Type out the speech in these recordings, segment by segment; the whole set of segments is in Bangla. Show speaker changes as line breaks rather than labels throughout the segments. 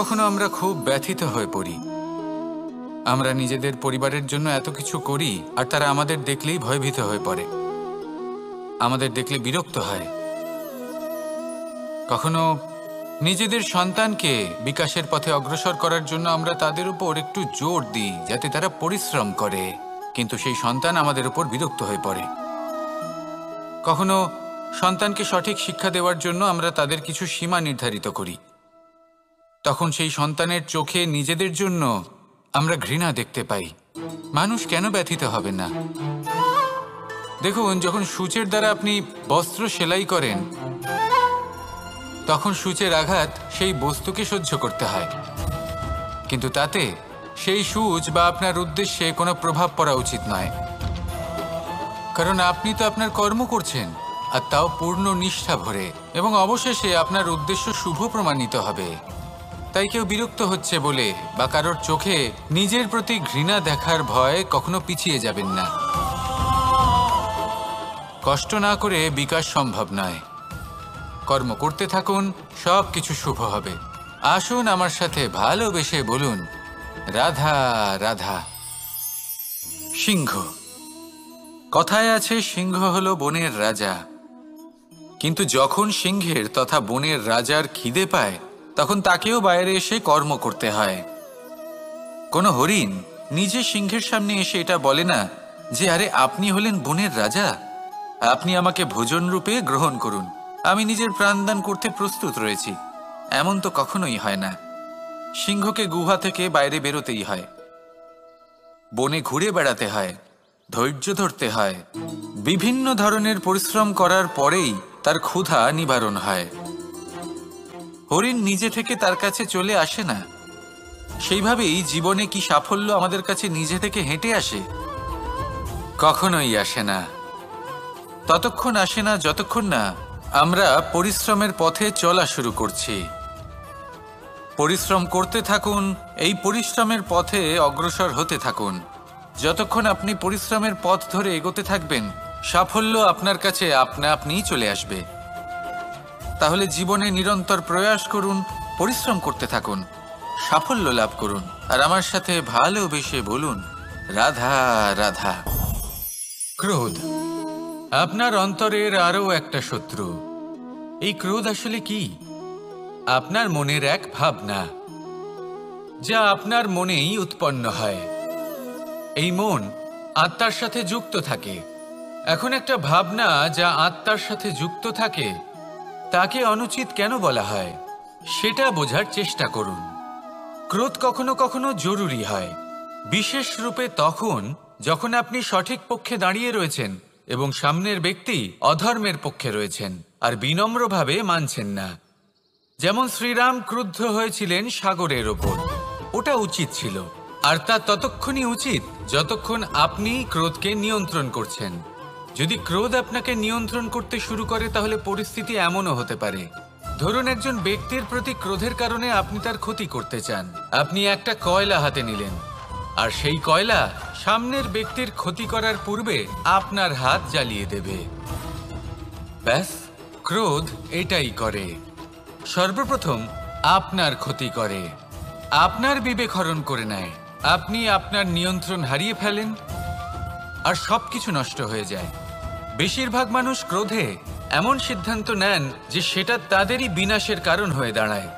কখনো আমরা খুব ব্যথিত হয়ে পড়ি। আমরা নিজেদের পরিবারের জন্য এত কিছু করি আর তারা আমাদের দেখলেই ভয়ভীত হয়ে পড়ে, আমাদের দেখলে বিরক্ত হয়। কখনো নিজেদের সন্তানকে বিকাশের পথে অগ্রসর করার জন্য আমরা তাদের উপর একটু জোর দিই যাতে তারা পরিশ্রম করে, কিন্তু সেই সন্তান আমাদের উপর বিরক্ত হয়ে পড়ে। কখনো সন্তানকে সঠিক শিক্ষা দেওয়ার জন্য আমরা তাদের কিছু সীমা নির্ধারিত করি, তখন সেই সন্তানের চোখে নিজেদের জন্য আমরা ঘৃণা দেখতে পাই। মানুষ কেন ব্যথিত হবে না? দেখুন, যখন সূচের দ্বারা আপনি বস্ত্র সেলাই করেন তখন সূচের আঘাত সেই বস্তুকে সহ্য করতে হয়, কিন্তু তাতে সেই সূচ বা আপনার উদ্দেশ্যে কোনো প্রভাব পড়া উচিত নয়, কারণ আপনি তো আপনার কর্ম করছেন, আর তাও পূর্ণ নিষ্ঠা ভরে, এবং অবশেষে আপনার উদ্দেশ্য শুভ প্রমাণিত হবে। তাই কেউ বিরক্ত হচ্ছে বলে বা কারোর চোখে নিজের প্রতি ঘৃণা দেখার ভয় কখনো পিছিয়ে যাবেন না। কষ্ট না করে বিকাশ সম্ভব নয়। কর্ম করতে থাকুন, সব কিছু শুভ হবে। আসুন আমার সাথে ভালোবেসে বলুন, রাধা রাধা। সিংহ। কথায় আছে সিংহ হলো বনের রাজা, কিন্তু যখন সিংহের তথা বনের রাজার খিদে পায় তখন তাকেও বাইরে এসে কর্ম করতে হয়। কোনো হরিণ নিজে সিংহের সামনে এসে এটা বলে না যে, আরে আপনি হলেন বনের রাজা, আপনি আমাকে ভোজন রূপে গ্রহণ করুন, আমি নিজের প্রাণদান করতে প্রস্তুত রয়েছি। এমন তো কখনোই হয় না। সিংহকে গুহা থেকে বাইরে বেরোতেই হয়, বনে ঘুরে বেড়াতে হয়, ধৈর্য ধরতে হয়, বিভিন্ন ধরনের পরিশ্রম করার পরেই তার ক্ষুধা নিবারণ হয়। হরিণ নিজে থেকে তার কাছে চলে আসে না। সেইভাবেই জীবনে কি সাফল্য আমাদের কাছে নিজে থেকে হেঁটে আসে? কখনোই আসে না। ততক্ষণ আসে না যতক্ষণ না আমরা পরিশ্রমের পথে চলা শুরু করছি। পরিশ্রম করতে থাকুন, এই পরিশ্রমের পথে অগ্রসর হতে থাকুন। যতক্ষণ আপনি পরিশ্রমের পথ ধরে এগোতে থাকবেন, সাফল্য আপনার কাছে আপনা আপনিই চলে আসবে। তাহলে জীবনে নিরন্তর প্রয়াস করুন, পরিশ্রম করতে থাকুন, সাফল্য লাভ করুন, আর আমার সাথে ভালোবেসে বলুন, রাধা রাধা। ক্রোধ আপনার অন্তরের আরও একটা শত্রু। এই ক্রোধ আসলে কি? আপনার মনের এক ভাবনা, যা আপনার মনেই উৎপন্ন হয়। এই মন আত্মার সাথে যুক্ত থাকে। এখন একটা ভাবনা যা আত্মার সাথে যুক্ত থাকে তাকে অনুচিত কেন বলা হয় সেটা বোঝার চেষ্টা করুন। ক্রোধ কখনো কখনো জরুরি হয়, বিশেষ রূপে তখন যখন আপনি সঠিক পক্ষে দাঁড়িয়ে রয়েছেন এবং সামনের ব্যক্তি অধর্মের পক্ষে রয়েছেন আর বিনম্রভাবে মানছেন না। যেমন শ্রীরাম ক্রুদ্ধ হয়েছিলেন সাগরের ওপর, ওটা উচিত ছিল, আর তা ততক্ষণই উচিত যতক্ষণ আপনি ক্রোধকে নিয়ন্ত্রণ করছেন। যদি ক্রোধ আপনাকে নিয়ন্ত্রণ করতে শুরু করে তাহলে পরিস্থিতি এমনও হতে পারে, ধরুন একজন ব্যক্তির প্রতি ক্রোধের কারণে আপনি তার ক্ষতি করতে চান। আপনি একটা কয়লা হাতে নিলেন আর সেই কয়লা সামনের ব্যক্তির ক্ষতি করার পূর্বে আপনার হাত জ্বালিয়ে দেবে। ব্যাস, ক্রোধ এটাই করে। সর্বপ্রথম আপনার ক্ষতি করে, আপনার বিবেক হরণ করে নেয়, আপনি আপনার নিয়ন্ত্রণ হারিয়ে ফেলেন আর সবকিছু নষ্ট হয়ে যায়। বেশিরভাগ মানুষ ক্রোধে এমন সিদ্ধান্ত নেন যে সেটা তাদেরই বিনাশের কারণ হয়ে দাঁড়ায়।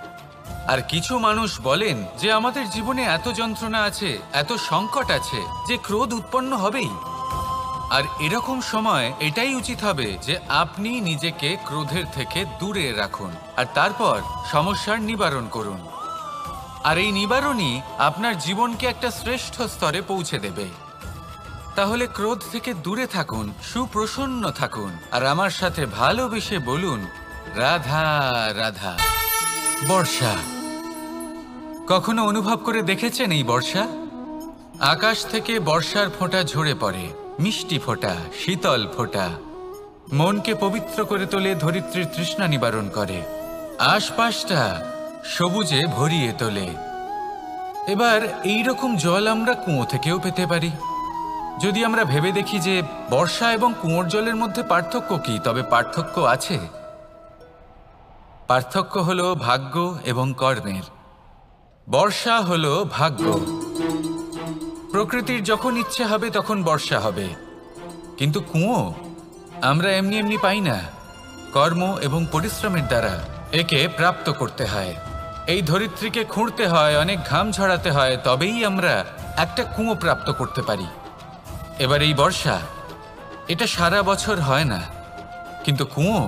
আর কিছু মানুষ বলেন যে আমাদের জীবনে এত যন্ত্রণা আছে, এত সংকট আছে যে ক্রোধ উৎপন্ন হবেই। আর এরকম সময় এটাই উচিত হবে যে আপনি নিজেকে ক্রোধের থেকে দূরে রাখুন আর তারপর সমস্যার নিবারণ করুন। আর এই নিবারণই আপনার জীবনকে একটা শ্রেষ্ঠ স্তরে পৌঁছে দেবে। তাহলে ক্রোধ থেকে দূরে থাকুন, সুপ্রসন্ন থাকুন, আর আমার সাথে ভালোবেসে বলুন, রাধা রাধা। বর্ষা। কখনো অনুভব করে দেখেছেন এই বর্ষা? আকাশ থেকে বর্ষার ফোঁটা ঝরে পড়ে, মিষ্টি ফোঁটা, শীতল ফোঁটা, মনকে পবিত্র করে তোলে, ধরিত্রীর তৃষ্ণা নিবারণ করে, আশপাশটা সবুজে ভরিয়ে তোলে। এবার এই রকম জল আমরা কুয়ো থেকেও পেতে পারি। যদি আমরা ভেবে দেখি যে বর্ষা এবং কুয়োর জলের মধ্যে পার্থক্য কি, তবে পার্থক্য আছে। পার্থক্য হলো ভাগ্য এবং কর্মের। বর্ষা হলো ভাগ্য। প্রকৃতির যখন ইচ্ছে হবে তখন বর্ষা হবে, কিন্তু কুয়ো আমরা এমনি এমনি পাই না। কর্ম এবং পরিশ্রমের দ্বারা একে প্রাপ্ত করতে হয়। এই ধরিত্রীকে খুঁড়তে হয়, অনেক ঘাম ঝরাতে হয়, তবেই আমরা একটা কুয়ো প্রাপ্ত করতে পারি। এবার এই বর্ষা, এটা সারা বছর হয় না, কিন্তু কুয়ো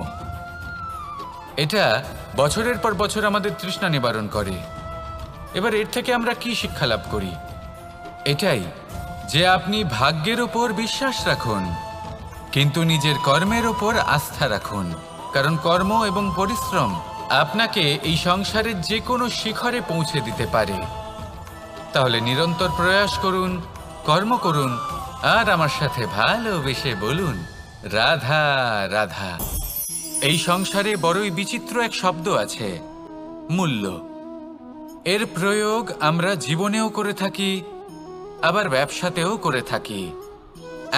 এটা বছরের পর বছর আমাদের তৃষ্ণা নিবারণ করে। এবার এর থেকে আমরা কি শিক্ষা লাভ করি? এটাই যে আপনি ভাগ্যের ওপর বিশ্বাস রাখুন, কিন্তু নিজের কর্মের ওপর আস্থা রাখুন। কারণ কর্ম এবং পরিশ্রম আপনাকে এই সংসারের যে কোনো শিখরে পৌঁছে দিতে পারে। তাহলে নিরন্তর প্রয়াস করুন, কর্ম করুন, আর আমার সাথে ভালোবেসে বলুন, রাধা রাধা। এই সংসারে বড়ই বিচিত্র এক শব্দ আছে, মূল্য। এর প্রয়োগ আমরা জীবনেও করে থাকি, আবার ব্যবসাতেও করে থাকি।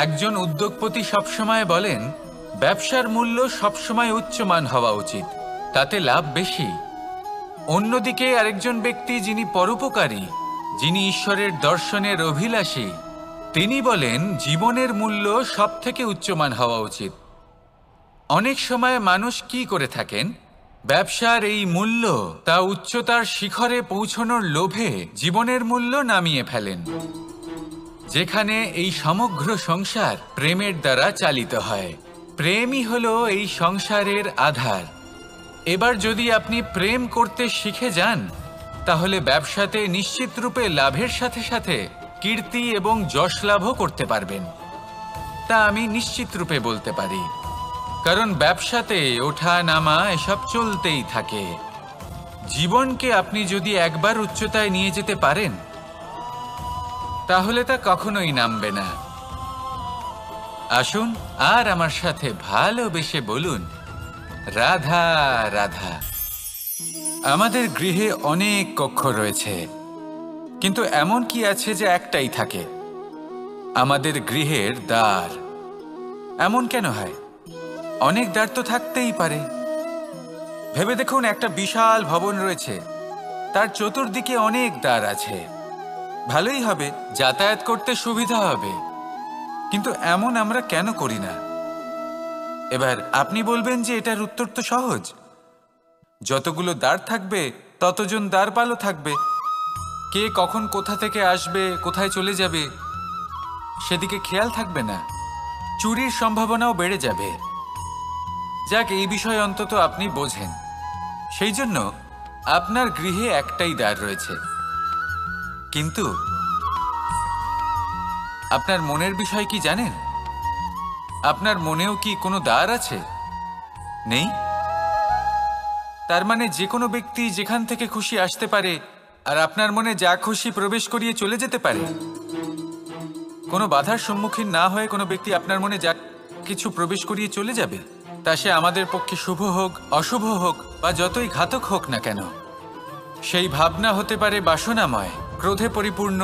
একজন উদ্যোগপতি সবসময় বলেন, ব্যবসার মূল্য সবসময় উচ্চমান হওয়া উচিত, তাতে লাভ বেশি। অন্যদিকে আরেকজন ব্যক্তি যিনি পরোপকারী, যিনি ঈশ্বরের দর্শনের অভিলাষী, তিনি বলেন জীবনের মূল্য সব থেকে উচ্চমান হওয়া উচিত। অনেক সময় মানুষ কি করে থাকেন, ব্যবসার এই মূল্য তা উচ্চতার শিখরে পৌঁছানোর লোভে জীবনের মূল্য নামিয়ে ফেলেন। যেখানে এই সমগ্র সংসার প্রেমের দ্বারা চালিত হয়। প্রেমই হলো এই সংসারের আধার। এবার যদি আপনি প্রেম করতে শিখে যান, তাহলে ব্যবসাতে নিশ্চিত রূপে লাভের সাথে সাথে কীর্তি এবং যশ লাভও করতে পারবেন। তা আমি নিশ্চিত রূপে বলতে পারি, কারণ ব্যবসাতে ওঠা নামা এসব চলতেই থাকে। জীবনকে আপনি যদি একবার উচ্চতায় নিয়ে যেতে পারেন, তাহলে তা কখনোই নামবে না। আসুন আর আমার সাথে ভালোবেসে বলুন, রাধা রাধা। আমাদের গৃহে অনেক কক্ষ রয়েছে, কিন্তু এমন কি আছে যে একটাই থাকে? আমাদের গৃহের দ্বার। এমন কেন হয়? অনেক দ্বার তো থাকতেই পারে। ভেবে দেখুন, একটা বিশাল ভবন রয়েছে, তার চতুর্দিকে অনেক দ্বার আছে। ভালোই হবে, যাতায়াত করতে সুবিধা হবে, কিন্তু এমন আমরা কেন করি না? এবার আপনি বলবেন যে এটার উত্তর তো সহজ, যতগুলো দ্বার থাকবে ততজন দ্বারপালও থাকবে। কে কখন কোথা থেকে আসবে, কোথায় চলে যাবে, সেদিকে খেয়াল থাকবে না। চুরির সম্ভাবনাও বেড়ে যাবে। যাক, এই বিষয়ে অন্তত আপনি বোঝেন। সেই জন্য আপনার গৃহে একটাই দ্বার রয়েছে, কিন্তু আপনার মনের বিষয় কি জানেন? আপনার মনেও কি কোনো দ্বার আছে? নেই? তার মানে যে কোনো ব্যক্তি যেখান থেকে খুশি আসতে পারে, আর আপনার মনে যা খুশি প্রবেশ করিয়ে চলে যেতে পারে। কোনো বাধার সম্মুখীন না হয়ে কোনো ব্যক্তি আপনার মনে যা কিছু প্রবেশ করিয়ে চলে যাবে, তা সে আমাদের পক্ষে শুভ হোক, অশুভ হোক, বা যতই ঘাতক হোক না কেন। সেই ভাবনা হতে পারে বাসনাময়, ক্রোধে পরিপূর্ণ,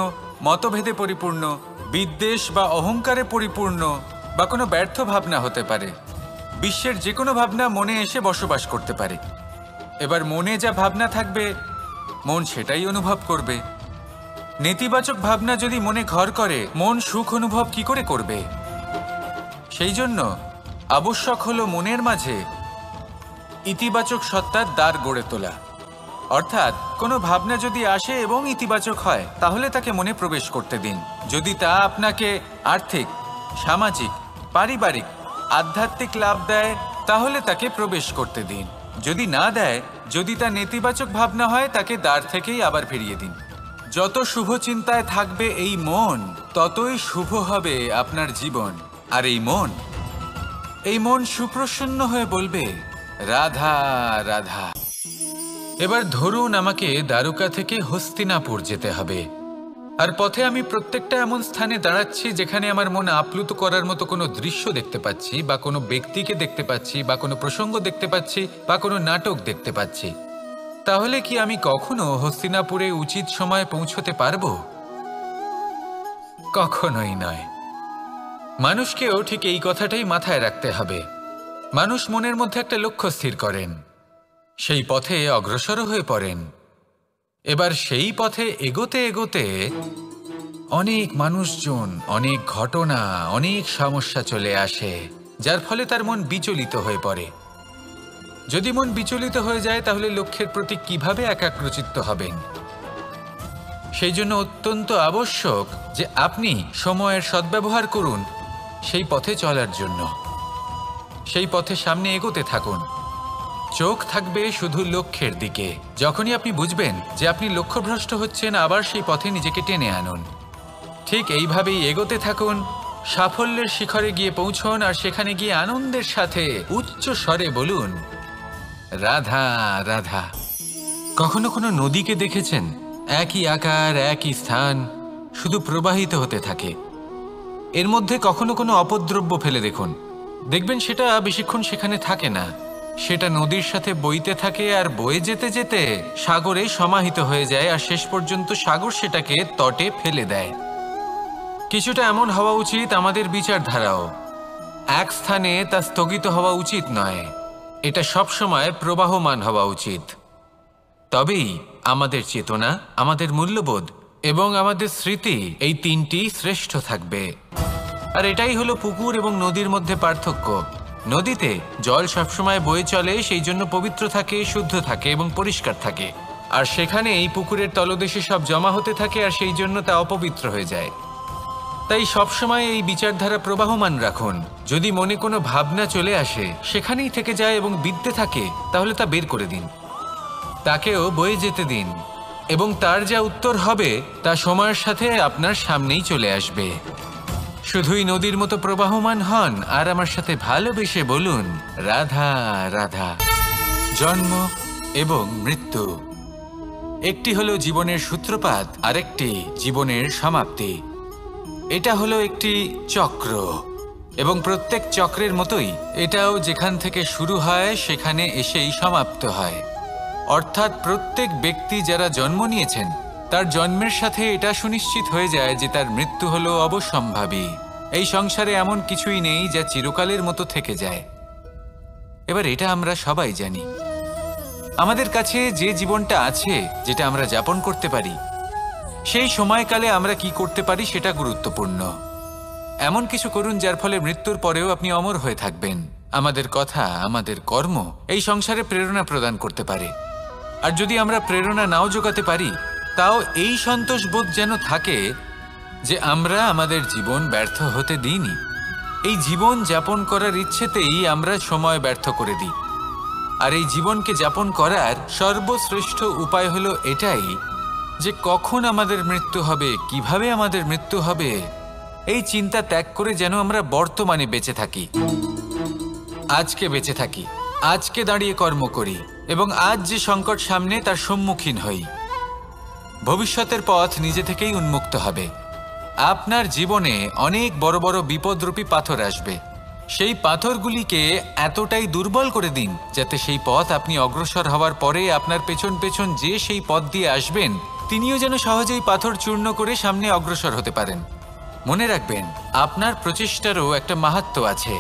মতভেদে পরিপূর্ণ, বিদ্বেষ বা অহংকারে পরিপূর্ণ, বা কোনো ব্যর্থ ভাবনা হতে পারে। বিশ্বের যে কোনো ভাবনা মনে এসে বসবাস করতে পারে। এবার মনে যা ভাবনা থাকবে, মন সেটাই অনুভব করবে। নেতিবাচক ভাবনা যদি মনে ঘর করে, মন সুখ অনুভব কি করে করবে? সেই জন্য আবশ্যক হলো মনের মাঝে ইতিবাচক সত্তার দ্বার গড়ে তোলা। অর্থাৎ কোনো ভাবনা যদি আসে এবং ইতিবাচক হয়, তাহলে তাকে মনে প্রবেশ করতে দিন। যদি তা আপনাকে আর্থিক, সামাজিক, পারিবারিক, আধ্যাত্মিক লাভ দেয়, তাহলে তাকে প্রবেশ করতে দিন। যদি না দেয়, যদি তা নেতিবাচক ভাবনা হয়, তাকে দ্বার থেকেই আবার ফিরিয়ে দিন। যত শুভ চিন্তায় থাকবে এই মন, ততই শুভ হবে আপনার জীবন। আর এই মন সুপ্রসন্ন হয়ে বলবে, রাধা রাধা। এবার ধরুন আমাকে দ্বারকা থেকে হস্তিনাপুর যেতে হবে, আর পথে আমি প্রত্যেকটা এমন স্থানে দাঁড়াচ্ছি যেখানে আমার মন আপ্লুত করার মতো কোনো দৃশ্য দেখতে পাচ্ছি, বা কোনো ব্যক্তিকে দেখতে পাচ্ছি, বা কোনো প্রসঙ্গ দেখতে পাচ্ছি, বা কোনো নাটক দেখতে পাচ্ছি। তাহলে কি আমি কখনো হস্তিনাপুরে উচিত সময়ে পৌঁছতে পারবো? কখনোই নয়। মানুষকেও ঠিক এই কথাটাই মাথায় রাখতে হবে। মানুষ মনের মধ্যে একটা লক্ষ্য স্থির করেন, সেই পথে অগ্রসর হয়ে পড়েন। এবার সেই পথে এগোতে এগোতে অনেক মানুষজন, অনেক ঘটনা, অনেক সমস্যা চলে আসে, যার ফলে তার মন বিচলিত হয়ে পড়ে। যদি মন বিচলিত হয়ে যায় তাহলে লক্ষ্যের প্রতি কিভাবে একাগ্রচিত্ত হবেন? সেই জন্য অত্যন্ত আবশ্যক যে আপনি সময়ের সদ্ব্যবহার করুন সেই পথে চলার জন্য। সেই পথে সামনে এগোতে থাকুন, চোখ থাকবে শুধু লক্ষ্যের দিকে। যখনই আপনি বুঝবেন যে আপনি লক্ষ্যভ্রষ্ট হচ্ছেন, আবার সেই পথে নিজেকে টেনে আনুন। ঠিক এইভাবেই এগোতে থাকুন, সাফল্যের শিখরে গিয়ে পৌঁছন, আর সেখানে গিয়ে আনন্দের সাথে উচ্চ স্বরে বলুন, রাধা রাধা। কখনো কোনো নদীকে দেখেছেন? একই আকার, একই স্থান, শুধু প্রবাহিত হতে থাকে। এর মধ্যে কখনো কোনো অপদ্রব্য ফেলে দেখুন, দেখবেন সেটা বেশিক্ষণ সেখানে থাকে না। সেটা নদীর সাথে বইতে থাকে, আর বয়ে যেতে যেতে সাগরে সমাহিত হয়ে যায়, আর শেষ পর্যন্ত সাগর সেটাকে তটে ফেলে দেয়। কিছুটা এমন হওয়া উচিত আমাদের বিচারধারাও। এক স্থানে তা স্থগিত হওয়া উচিত নয়, এটা সবসময় প্রবাহমান হওয়া উচিত। তবেই আমাদের চেতনা, আমাদের মূল্যবোধ এবং আমাদের স্মৃতি, এই তিনটি শ্রেষ্ঠ থাকবে। আর এটাই হলো পুকুর এবং নদীর মধ্যে পার্থক্য। নদীতে জল সবসময় বয়ে চলে, সেই জন্য পবিত্র থাকে, শুদ্ধ থাকে এবং পরিষ্কার থাকে। আর সেখানে এই পুকুরের তলদেশে সব জমা হতে থাকে, আর সেই জন্য তা অপবিত্র হয়ে যায়। তাই সবসময় এই বিচারধারা প্রবাহমান রাখুন। যদি মনে কোনো ভাবনা চলে আসে, সেখানেই থেকে যায় এবং বিদ্যে থাকে, তাহলে তা বের করে দিন, তাকেও বয়ে যেতে দিন, এবং তার যা উত্তর হবে তা সময়ের সাথে আপনার সামনেই চলে আসবে। শুধুই নদীর মতো প্রবাহমান হন, আর আমার সাথে ভালোবেসে বলুন, রাধা রাধা। জন্ম এবং মৃত্যু, একটি হলো জীবনের সূত্রপাত, আরেকটি জীবনের সমাপ্তি। এটা হলো একটি চক্র, এবং প্রত্যেক চক্রের মতোই এটাও যেখান থেকে শুরু হয় সেখানে এসেই সমাপ্ত হয়। অর্থাৎ প্রত্যেক ব্যক্তি যারা জন্ম নিয়েছেন, তার জন্মের সাথে এটা সুনিশ্চিত হয়ে যায় যে তার মৃত্যু হলো অবশ্যম্ভাবী। এই সংসারে এমন কিছুই নেই যা চিরকালের মতো থেকে যায়। এবার এটা আমরা সবাই জানি। আমাদের কাছে যে জীবনটা আছে, যেটা আমরা যাপন করতে পারি, সেই সময়কালে আমরা কি করতে পারি সেটা গুরুত্বপূর্ণ। এমন কিছু করুন যার ফলে মৃত্যুর পরেও আপনি অমর হয়ে থাকবেন। আমাদের কথা, আমাদের কর্ম এই সংসারে প্রেরণা প্রদান করতে পারে। আর যদি আমরা প্রেরণা নাও জোগাতে পারি, তাও এই সন্তোষ বোধ যেন থাকে যে আমরা আমাদের জীবন ব্যর্থ হতে দিইনি। এই জীবন যাপন করার ইচ্ছেতেই আমরা সময় ব্যর্থ করে দিই। আর এই জীবনকে যাপন করার সর্বশ্রেষ্ঠ উপায় হলো এটাই যে কখন আমাদের মৃত্যু হবে, কিভাবে আমাদের মৃত্যু হবে, এই চিন্তা ত্যাগ করে যেন আমরা বর্তমানে বেঁচে থাকি, আজকে বেঁচে থাকি, আজকে দাঁড়িয়ে কর্ম করি, এবং আজ যে সংকট সামনে তার সম্মুখীন হই। ভবিষ্যতের পথ নিজে থেকেই উন্মুক্ত হবে। আপনার জীবনে অনেক বড় বড় বিপদরূপী পাথর আসবে। সেই পাথরগুলিকে এতটাই দুর্বল করে দিন যাতে সেই পথ আপনি অগ্রসর হওয়ার পরে আপনার পেছন পেছন যে সেই পথ দিয়ে আসবেন, তিনিও যেন সহজেই পাথর চূর্ণ করে সামনে অগ্রসর হতে পারেন। মনে রাখবেন, আপনার প্রচেষ্টারও একটা মাহাত্ম্য আছে।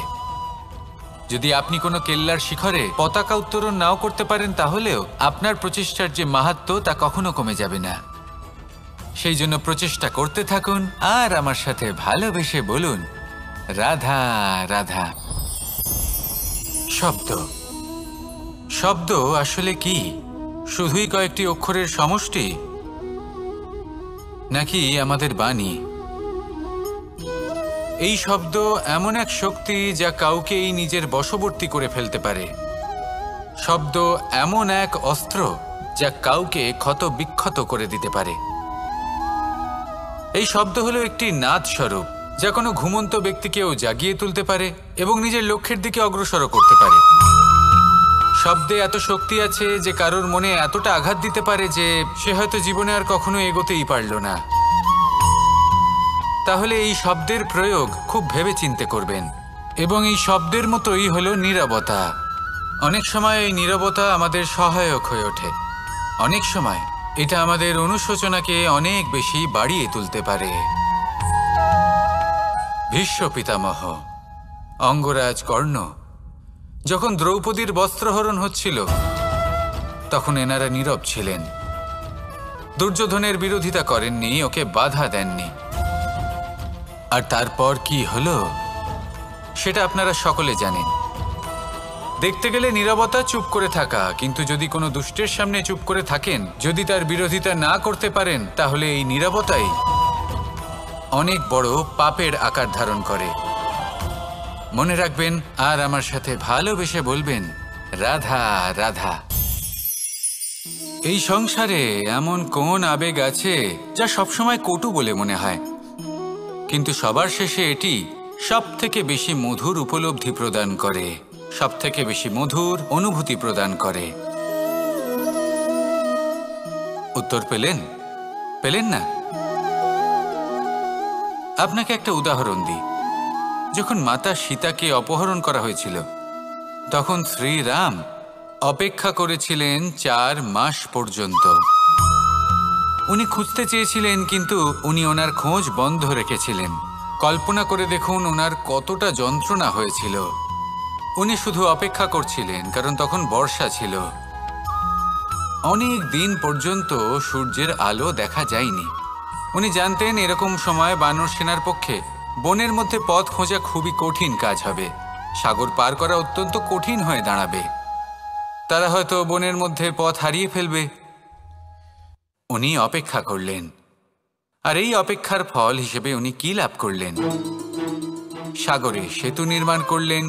যদি আপনি কোনো কেল্লার শিখরে পতাকা উত্তোলন নাও করতে পারেন, তাহলেও আপনার প্রচেষ্টার যে মাহাত্ম্য তা কখনো কমে যাবে না। সেই জন্য প্রচেষ্টা করতে থাকুন, আর আমার সাথে ভালোবেসে বলুন, রাধা রাধা। শব্দ, শব্দ আসলে কি? শুধুই কয়েকটি অক্ষরের সমষ্টি, নাকি আমাদের বাণী? এই শব্দ এমন এক শক্তি যা কাউকেই নিজের বশবর্তী করে ফেলতে পারে। শব্দ এমন এক অস্ত্র যা কাউকে ক্ষত বিক্ষত করে দিতে পারে। এই শব্দ হলো একটি নাদ স্বরূপ যা কোনো ঘুমন্ত ব্যক্তিকেও জাগিয়ে তুলতে পারে এবং নিজের লক্ষ্যের দিকে অগ্রসর করতে পারে। শব্দে এত শক্তি আছে যে কারোর মনে এতটা আঘাত দিতে পারে যে সে হয়তো জীবনে আর কখনো এগোতেই পারল না। তাহলে এই শব্দের প্রয়োগ খুব ভেবে চিন্তে করবেন। এবং এই শব্দের মতোই হলো নীরবতা। অনেক সময় এই নীরবতা আমাদের সহায়ক হয়ে ওঠে। অনেক সময় এটা আমাদের অনুশোচনাকে অনেক বেশি বাড়িয়ে তুলতে পারে। ভীষ্ম পিতামহ, অঙ্গরাজ কর্ণ, যখন দ্রৌপদীর বস্ত্রহরণ হচ্ছিল তখন এনারা নীরব ছিলেন। দুর্যোধনের বিরোধিতা করেননি, ওকে বাধা দেননি। আর তারপর কি হলো সেটা আপনারা সকলে জানেন। দেখতে গেলে নীরবতা চুপ করে থাকা, কিন্তু যদি কোনো দুষ্টের সামনে চুপ করে থাকেন, যদি তার বিরোধিতা না করতে পারেন, তাহলে এই নীরবতাই অনেক বড় পাপের আকার ধারণ করে। মনে রাখবেন আর আমার সাথে ভালোবেসে বলবেন, রাধা রাধা। এই সংসারে এমন কোন আবেগ আছে যা সবসময় কটু বলে মনে হয়, কিন্তু সবার শেষে এটি সব থেকে বেশি মধুর উপলব্ধি প্রদান করে, সব থেকে বেশি মধুর অনুভূতি প্রদান করে। উত্তর পেলেন? পেলেন না? আপনাকে একটা উদাহরণ দিই। যখন মাতা সীতাকে অপহরণ করা হয়েছিল, তখন শ্রীরাম অপেক্ষা করেছিলেন 4 মাস পর্যন্ত। উনি খুঁজতে চেয়েছিলেন, কিন্তু উনি ওনার খোঁজ বন্ধ রেখেছিলেন। কল্পনা করে দেখুন ওনার কতটা যন্ত্রণা হয়েছিল। উনি শুধু অপেক্ষা করছিলেন, কারণ তখন বর্ষা ছিল। অনেক দিন পর্যন্ত সূর্যের আলো দেখা যায়নি। উনি জানতেন এরকম সময় বানর সেনার পক্ষে বনের মধ্যে পথ খোঁজা খুবই কঠিন কাজ হবে। সাগর পার করা অত্যন্ত কঠিন হয়ে দাঁড়াবে। তারা হয়তো বনের মধ্যে পথ হারিয়ে ফেলবে। উনি অপেক্ষা করলেন, আর এই অপেক্ষার ফল হিসেবে উনি কি লাভ করলেন? সাগরে সেতু নির্মাণ করলেন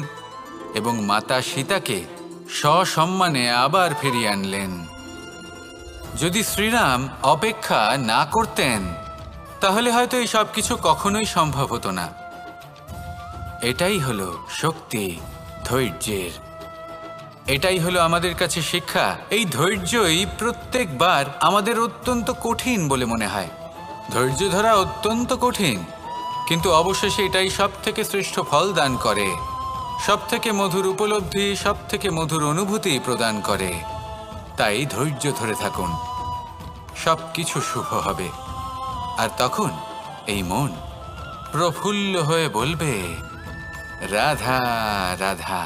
এবং মাতা সীতাকে সসম্মানে আবার ফিরিয়ে আনলেন। যদি শ্রীরাম অপেক্ষা না করতেন, তাহলে হয়তো এই সব কিছু কখনোই সম্ভব হতো না। এটাই হলো শক্তি ধৈর্যের। এটাই হলো আমাদের কাছে শিক্ষা। এই ধৈর্যই প্রত্যেকবার আমাদের অত্যন্ত কঠিন বলে মনে হয়। ধৈর্য ধরা অত্যন্ত কঠিন, কিন্তু অবশেষে এটাই সব থেকে শ্রেষ্ঠ ফল দান করে, সব থেকে মধুর উপলব্ধি, সব থেকে মধুর অনুভূতি প্রদান করে। তাই ধৈর্য ধরে থাকুন, সব কিছু শুভ হবে। আর তখন এই মন প্রফুল্ল হয়ে বলবে, রাধা রাধা।